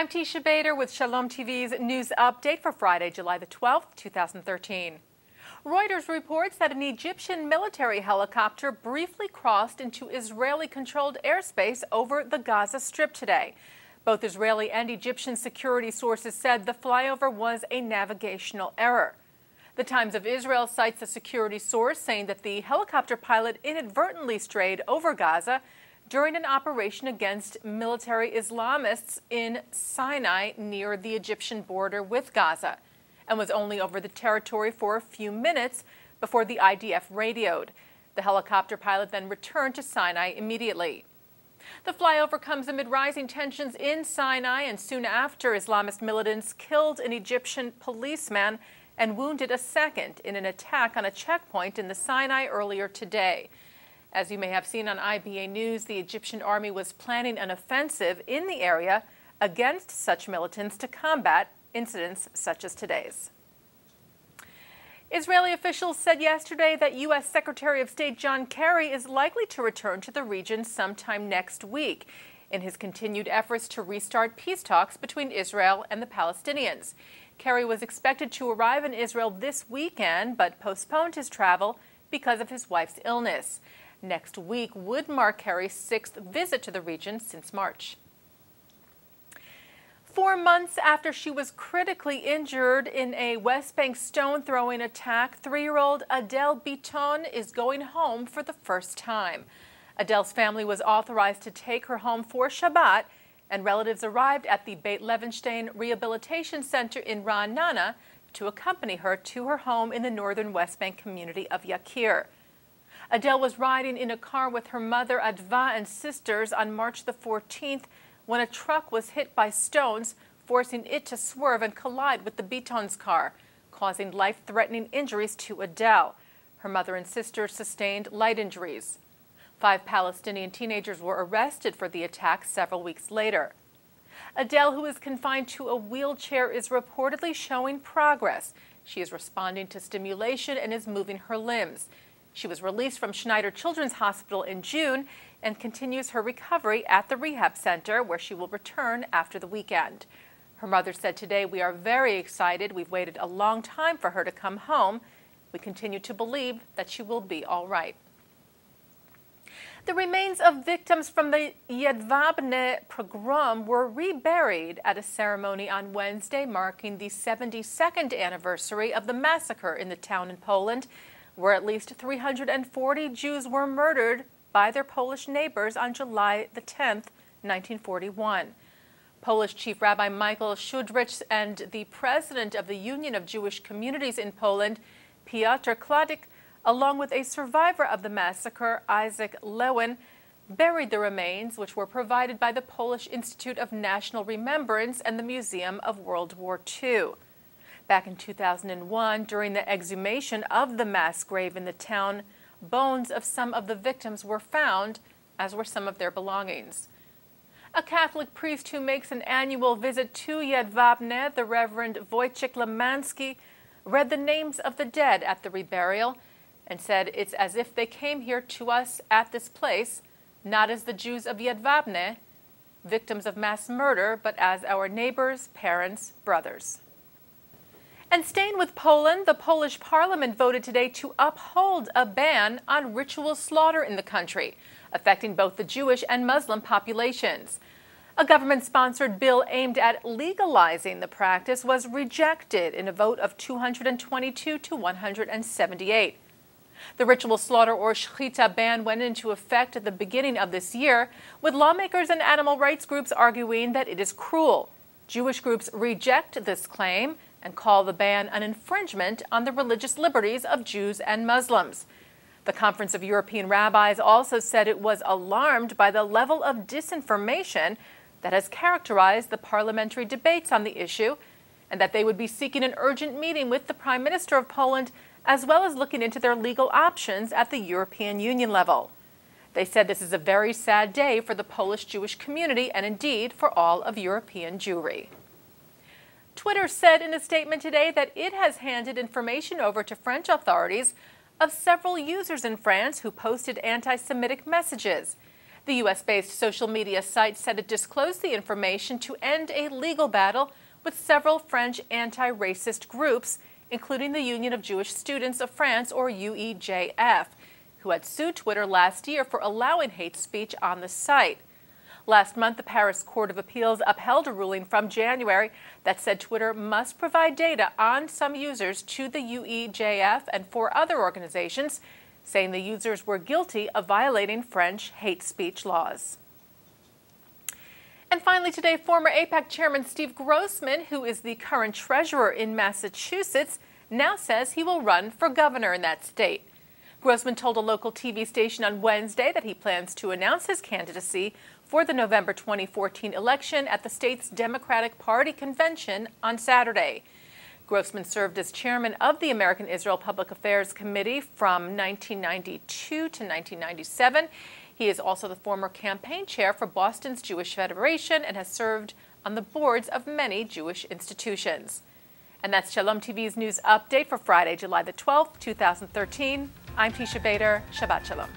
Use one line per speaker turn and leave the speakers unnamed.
I'm Teisha Bader with Shalom TV's news update for Friday, July the 12th, 2013. Reuters reports that an Egyptian military helicopter briefly crossed into Israeli-controlled airspace over the Gaza Strip today. Both Israeli and Egyptian security sources said the flyover was a navigational error. The Times of Israel cites a security source saying that the helicopter pilot inadvertently strayed over Gaza during an operation against military Islamists in Sinai near the Egyptian border with Gaza, and was only over the territory for a few minutes before the IDF radioed. The helicopter pilot then returned to Sinai immediately. The flyover comes amid rising tensions in Sinai and soon after Islamist militants killed an Egyptian policeman and wounded a second in an attack on a checkpoint in the Sinai earlier today. As you may have seen on IBA News, the Egyptian army was planning an offensive in the area against such militants to combat incidents such as today's. Israeli officials said yesterday that U.S. Secretary of State John Kerry is likely to return to the region sometime next week in his continued efforts to restart peace talks between Israel and the Palestinians. Kerry was expected to arrive in Israel this weekend, but postponed his travel because of his wife's illness. Next week would mark Kerry's sixth visit to the region since March. 4 months after she was critically injured in a West Bank stone-throwing attack, 3-year-old Adele Biton is going home for the first time. Adele's family was authorized to take her home for Shabbat, and relatives arrived at the Beit Levenstein Rehabilitation Center in Ra'anana to accompany her to her home in the northern West Bank community of Yakir. Adele was riding in a car with her mother, Adva, and sisters on March the 14th when a truck was hit by stones, forcing it to swerve and collide with the Biton's car, causing life-threatening injuries to Adele. Her mother and sister sustained light injuries. 5 Palestinian teenagers were arrested for the attack several weeks later. Adele, who is confined to a wheelchair, is reportedly showing progress. She is responding to stimulation and is moving her limbs. She was released from Schneider Children's Hospital in June and continues her recovery at the rehab center, where she will return after the weekend. Her mother said today, "We are very excited. We've waited a long time for her to come home. We continue to believe that she will be all right." The remains of victims from the Jedwabne pogrom were reburied at a ceremony on Wednesday marking the 72nd anniversary of the massacre in the town in Poland, where at least 340 Jews were murdered by their Polish neighbors on July the 10th, 1941. Polish Chief Rabbi Michael Szudrich and the president of the Union of Jewish Communities in Poland, Piotr Kladik, along with a survivor of the massacre, Isaac Lewin, buried the remains, which were provided by the Polish Institute of National Remembrance and the Museum of World War II. Back in 2001, during the exhumation of the mass grave in the town, bones of some of the victims were found, as were some of their belongings. A Catholic priest who makes an annual visit to Jedwabne, the Reverend Wojciech Lemansky, read the names of the dead at the reburial and said, "It's as if they came here to us at this place, not as the Jews of Jedwabne, victims of mass murder, but as our neighbors, parents, brothers." And staying with Poland, the Polish parliament voted today to uphold a ban on ritual slaughter in the country, affecting both the Jewish and Muslim populations. A government-sponsored bill aimed at legalizing the practice was rejected in a vote of 222 to 178. The ritual slaughter or shechita ban went into effect at the beginning of this year, with lawmakers and animal rights groups arguing that it is cruel. Jewish groups reject this claim and call the ban an infringement on the religious liberties of Jews and Muslims. The Conference of European Rabbis also said it was alarmed by the level of disinformation that has characterized the parliamentary debates on the issue, and that they would be seeking an urgent meeting with the Prime Minister of Poland, as well as looking into their legal options at the European Union level. They said this is a very sad day for the Polish Jewish community and indeed for all of European Jewry. Twitter said in a statement today that it has handed information over to French authorities of several users in France who posted anti-Semitic messages. The U.S.-based social media site said it disclosed the information to end a legal battle with several French anti-racist groups, including the Union of Jewish Students of France, or UEJF, who had sued Twitter last year for allowing hate speech on the site. Last month, the Paris Court of Appeals upheld a ruling from January that said Twitter must provide data on some users to the UEJF and 4 other organizations, saying the users were guilty of violating French hate speech laws. And finally today, former AIPAC Chairman Steve Grossman, who is the current treasurer in Massachusetts, now says he will run for governor in that state. Grossman told a local TV station on Wednesday that he plans to announce his candidacy for the November 2014 election at the state's Democratic Party convention on Saturday. Grossman served as chairman of the American Israel Public Affairs Committee from 1992 to 1997. He is also the former campaign chair for Boston's Jewish Federation and has served on the boards of many Jewish institutions. And that's Shalom TV's news update for Friday, July the 12th, 2013. I'm Teisha Bader. Shabbat Shalom.